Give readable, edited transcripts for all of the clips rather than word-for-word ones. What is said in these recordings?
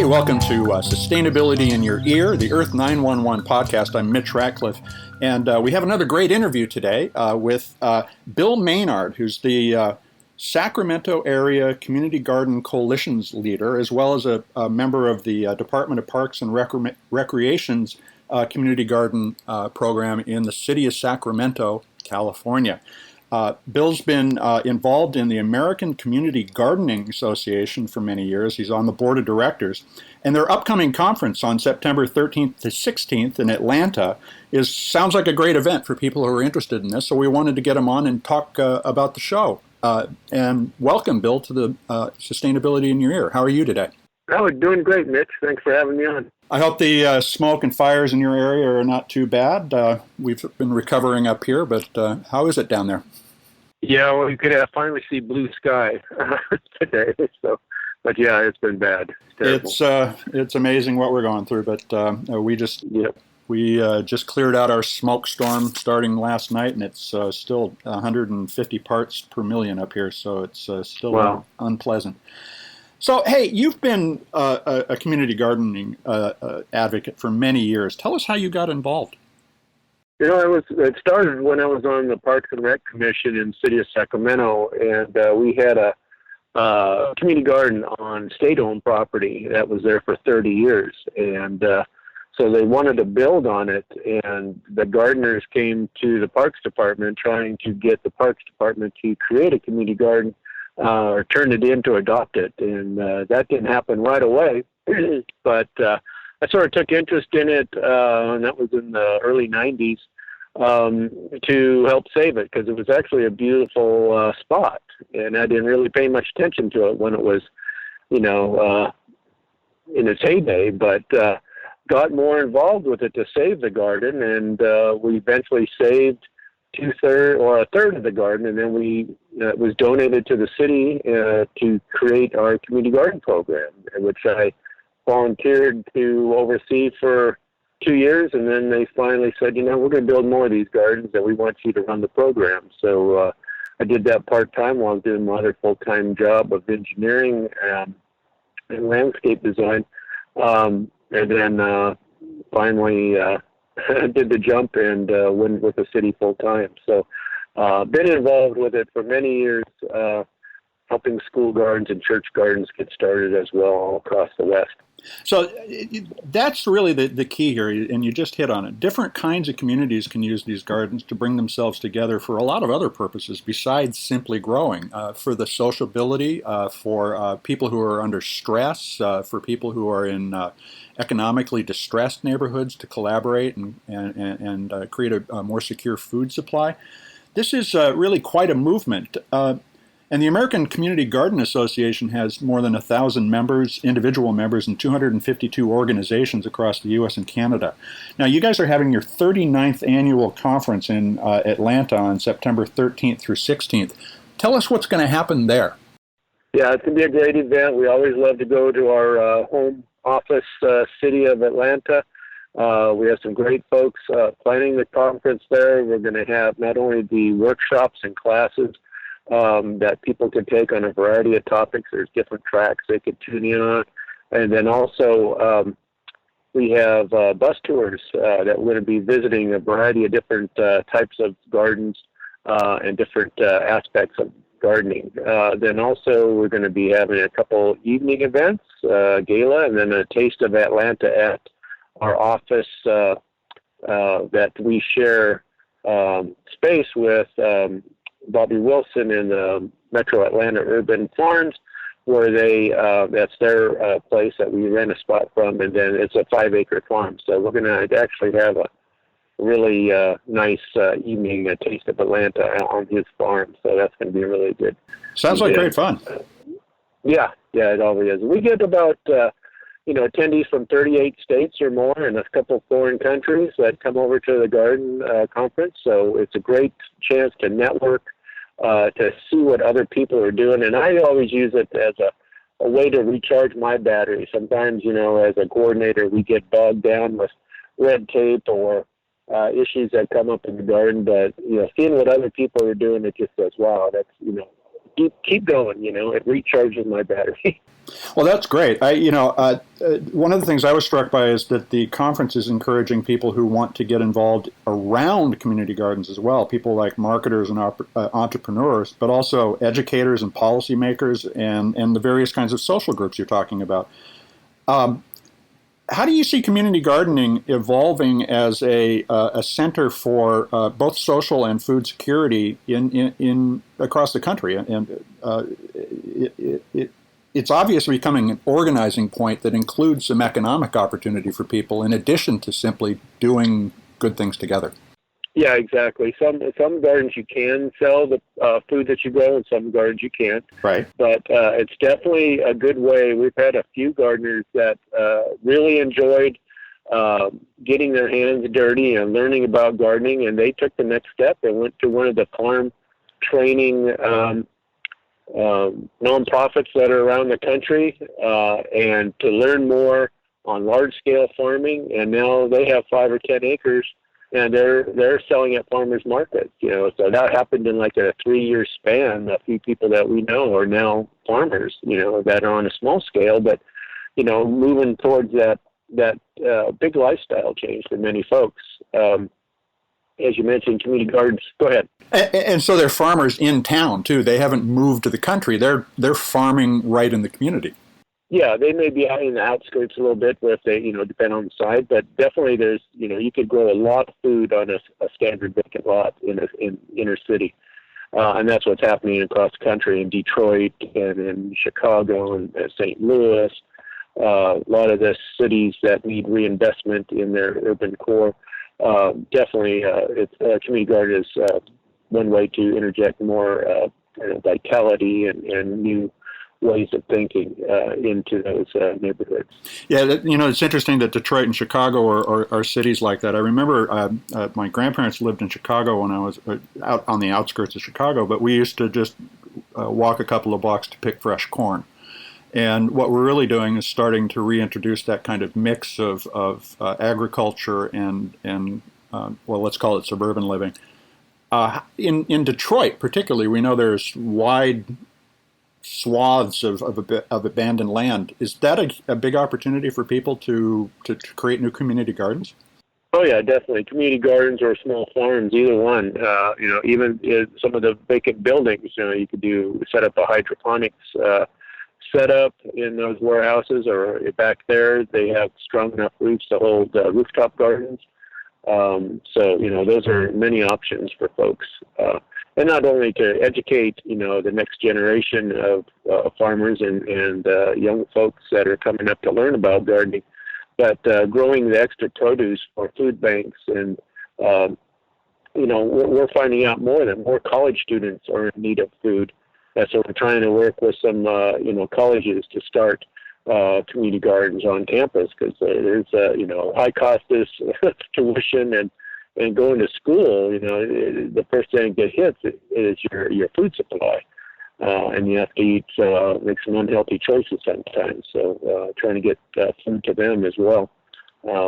Hey, welcome to Sustainability in Your Ear, the Earth911 podcast. I'm Mitch Ratcliffe, and we have another great interview today with Bill Maynard, who's the Sacramento Area Community Garden Coalition's leader, as well as a member of the Department of Parks and Recreation's Community Garden program in the city of Sacramento, California. Bill's been involved in the American Community Gardening Association for many years. He's on the board of directors. And their upcoming conference on September 13th to 16th in Atlanta sounds like a great event for people who are interested in this. So we wanted to get him on and talk about the show. And welcome, Bill, to the Sustainability in Your Ear. How are you today? Oh, doing great, Mitch. Thanks for having me on. I hope the smoke and fires in your area are not too bad. We've been recovering up here, but how is it down there? Yeah, well, you could finally see blue sky today. So, but yeah, it's been bad. It's amazing what we're going through. But we just cleared out our smoke storm starting last night, and it's still 150 parts per million up here. So it's still unpleasant. So, hey, you've been a community gardening advocate for many years. Tell us how you got involved. You know, it started when I was on the Parks and Rec Commission in the city of Sacramento, and we had a community garden on state-owned property that was there for 30 years. And so they wanted to build on it, and the gardeners came to the Parks Department trying to get the Parks Department to create a community garden or turn it in to adopt it. And that didn't happen right away, but I sort of took interest in it, and that was in the early 90s, to help save it, because it was actually a beautiful spot, and I didn't really pay much attention to it when it was, in its heyday, but got more involved with it to save the garden, and we eventually saved a third of the garden, and then it was donated to the city to create our community garden program, which I volunteered to oversee for 2 years, and then they finally said, we're going to build more of these gardens, and we want you to run the program. So I did that part-time while I was doing my other full-time job of engineering and landscape design, and then finally did the jump and went with the city full-time. So been involved with it for many years, helping school gardens and church gardens get started as well all across the West. So that's really the key here, and you just hit on it. Different kinds of communities can use these gardens to bring themselves together for a lot of other purposes besides simply growing, for the sociability, for people who are under stress, for people who are in economically distressed neighborhoods to collaborate and create a more secure food supply. This is really quite a movement. And the American Community Garden Association has more than 1,000 individual members, and 252 organizations across the U.S. and Canada. Now, you guys are having your 39th annual conference in Atlanta on September 13th through 16th. Tell us what's going to happen there. Yeah, it's going to be a great event. We always love to go to our home office city of Atlanta. We have some great folks planning the conference there. We're going to have not only the workshops and classes that people can take on a variety of topics. There's different tracks they could tune in on. And then also we have bus tours that we're going to be visiting a variety of different types of gardens and different aspects of gardening. Then also we're going to be having a couple evening events, gala, and then a taste of Atlanta at our office that we share space with Bobby Wilson in the Metro Atlanta Urban Farms, where that's their place that we rent a spot from, and then it's a 5-acre farm. So we're going to actually have a really nice evening, a taste of Atlanta on his farm. So that's going to be really good. Sounds like great fun. Yeah, it always is. We get about attendees from 38 states or more, and a couple of foreign countries that come over to the garden conference. So it's a great chance to network, to see what other people are doing. And I always use it as a way to recharge my battery. Sometimes, as a coordinator, we get bogged down with red tape or issues that come up in the garden. But, seeing what other people are doing, it just says, wow, that's, keep going. It recharges my battery. Well, that's great. One of the things I was struck by is that the conference is encouraging people who want to get involved around community gardens as well. People like marketers and entrepreneurs, but also educators and policymakers and the various kinds of social groups you're talking about. How do you see community gardening evolving as a center for both social and food security in across the country? And it's obviously becoming an organizing point that includes some economic opportunity for people in addition to simply doing good things together. Yeah, exactly. Some gardens you can sell the food that you grow, and some gardens you can't. Right. But it's definitely a good way. We've had a few gardeners that really enjoyed getting their hands dirty and learning about gardening, and they took the next step and went to one of the farm training nonprofits that are around the country and to learn more on large-scale farming. And now they have 5 or 10 acres. And they're selling at farmers markets, So that happened in like a 3-year span. A few people that we know are now farmers, that are on a small scale, but moving towards that big lifestyle change for many folks. As you mentioned, community gardens. Go ahead. And so they're farmers in town too. They haven't moved to the country. They're farming right in the community. Yeah, they may be out in the outskirts a little bit if they, depend on the site, but definitely there's, you could grow a lot of food on a standard vacant lot in inner city. And that's what's happening across the country in Detroit and in Chicago and St. Louis. A lot of the cities that need reinvestment in their urban core. Definitely, community garden is one way to interject more vitality and new ways of thinking into those neighborhoods. Yeah, it's interesting that Detroit and Chicago are cities like that. I remember my grandparents lived in Chicago when I was out on the outskirts of Chicago, but we used to just walk a couple of blocks to pick fresh corn. And what we're really doing is starting to reintroduce that kind of mix of agriculture and let's call it suburban living. In Detroit, particularly, we know there's wide swaths of abandoned land. Is that a big opportunity for people to create new community gardens? Oh yeah, definitely. Community gardens or small farms, either one. Even some of the vacant buildings, you could set up a hydroponics setup in those warehouses or back there. They have strong enough roofs to hold rooftop gardens. Those are many options for folks. And not only to educate, the next generation of farmers and young folks that are coming up to learn about gardening, but growing the extra produce for food banks. And, we're finding out more that more college students are in need of food. So we're trying to work with some, colleges to start community gardens on campus because there's, high cost is tuition and going to school, the first thing that hits is your food supply. And you have to make some unhealthy choices sometimes. So trying to get food to them as well.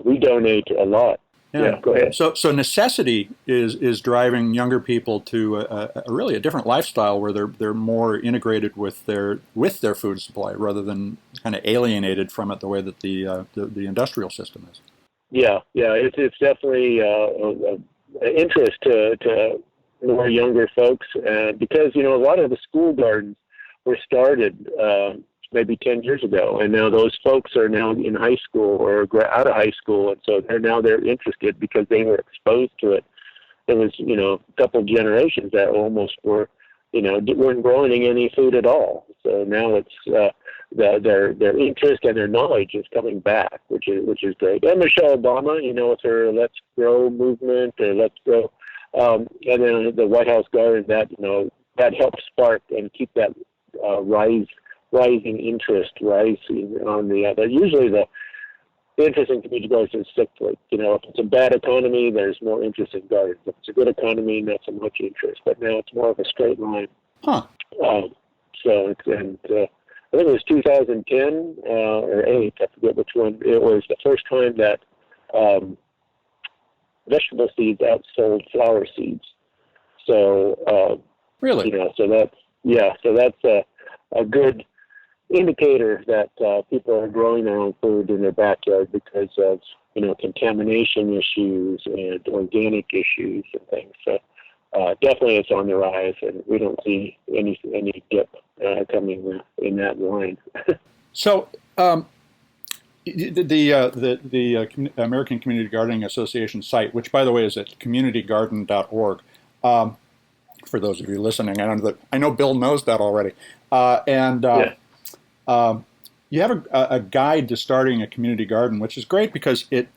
We donate a lot. Yeah, go ahead. So necessity is driving younger people to a really a different lifestyle where they're more integrated with their food supply rather than kind of alienated from it the way that the industrial system is. Yeah, it's definitely an interest to more younger folks, because a lot of the school gardens were started maybe 10 years ago, and now those folks are now in high school or out of high school, and so they're interested because they were exposed to it. There was a couple of generations that almost were weren't growing any food at all. So now it's their interest and their knowledge is coming back, which is great. And Michelle Obama, with her Let's Grow movement or Let's Grow, and then the White House Garden, that helped spark and keep that rising interest rising on the other. Usually the interest in community gardens is cyclic. If it's a bad economy, there's more interest in gardens. If it's a good economy, not so much interest. But now it's more of a straight line. Huh. I think it was 2010 or 8, I forget which one. It was the first time that vegetable seeds outsold flower seeds. So really, so that's Yeah, so that's a good indicator that people are growing their own food in their backyard because of contamination issues and organic issues and things. So definitely it's on the rise, and we don't see any dip coming in that line. So the American Community Gardening Association site, which by the way is at communitygarden.org. For those of you listening, I know Bill knows that already, Yeah. You have a guide to starting a community garden, which is great because it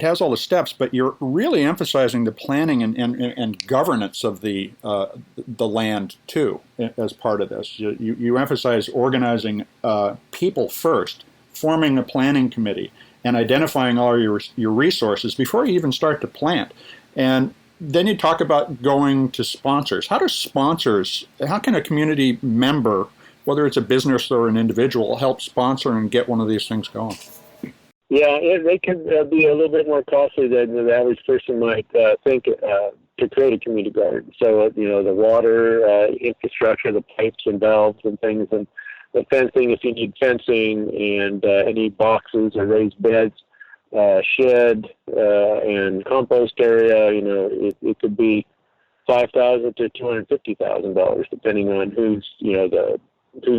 has all the steps, but you're really emphasizing the planning and governance of the land too as part of this. You emphasize organizing people first, forming a planning committee, and identifying all your resources before you even start to plant. And then you talk about going to sponsors. How can a community member, whether it's a business or an individual, help sponsor and get one of these things going? Yeah, they can be a little bit more costly than the average person might think to create a community garden. So, the water infrastructure, the pipes and valves and things, and the fencing, if you need fencing, and any boxes or raised beds, shed and compost area, it could be $5,000 to $250,000, depending on who's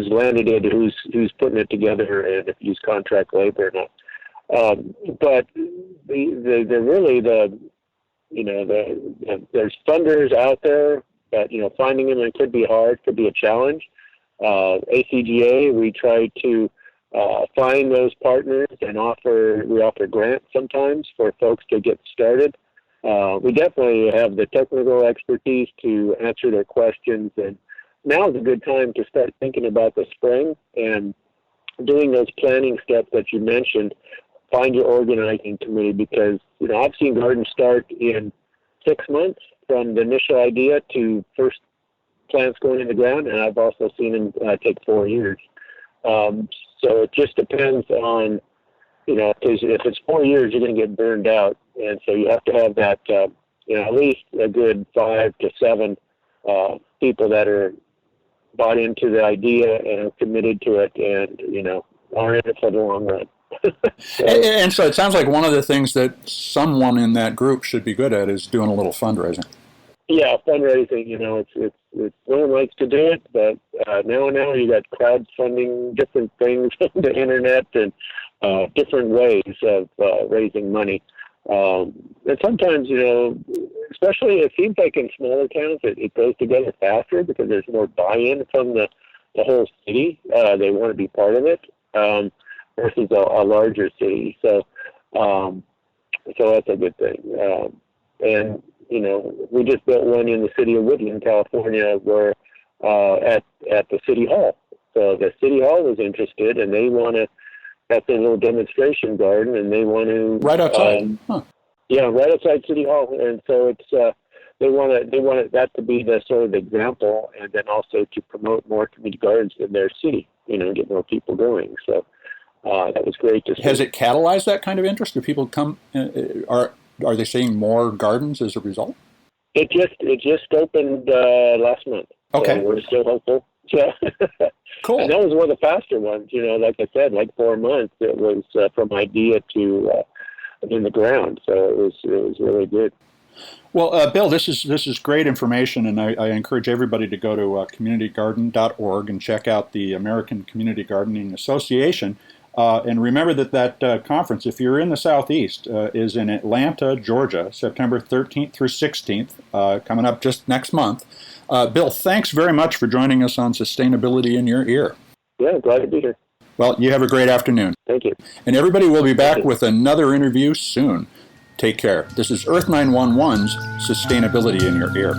landed it, who's putting it together, and if you use contract labor or not. But there's funders out there, but finding them, it could be hard, could be a challenge. ACGA, we try to find those partners and we offer grants sometimes for folks to get started. We definitely have the technical expertise to answer their questions, and now is a good time to start thinking about the spring and doing those planning steps that you mentioned. Find your organizing committee, because I've seen gardens start in 6 months from the initial idea to first plants going in the ground, and I've also seen them take 4 years. So it just depends on, because if it's 4 years, you're going to get burned out. And so you have to have that, at least a good 5 to 7 people that are bought into the idea and are committed to it and, are in it for the long run. And so it sounds like one of the things that someone in that group should be good at is doing a little fundraising. Yeah, fundraising, it's no one likes to do it, but now you got crowdfunding, different things on the internet, and different ways of raising money. And sometimes, especially it seems like in smaller towns, it goes together faster because there's more buy-in from the whole city. They want to be part of it versus a larger city. So that's a good thing. And we just built one in the city of Woodland, California, where at the city hall. So the city hall was interested, and they want to. That's a little demonstration garden, and they want to right outside. Yeah, right outside City Hall, and so it's they want that to be the sort of example, and then also to promote more community gardens in their city, get more people going. So that was great to see. Has it catalyzed that kind of interest? Do people come? Are they seeing more gardens as a result? It just opened last month. Okay, so we're still hopeful. Yeah. Cool. And that was one of the faster ones. Like I said, like 4 months. It was from idea to in the ground. So it was really good. Well, Bill, this is great information, and I encourage everybody to go to communitygarden.org and check out the American Community Gardening Association. And remember that conference, if you're in the Southeast, is in Atlanta, Georgia, September 13th through 16th, coming up just next month. Bill, thanks very much for joining us on Sustainability in Your Ear. Yeah, glad to be here. Well, you have a great afternoon. Thank you. And everybody will be back with another interview soon. Take care. This is Earth 911's Sustainability in Your Ear.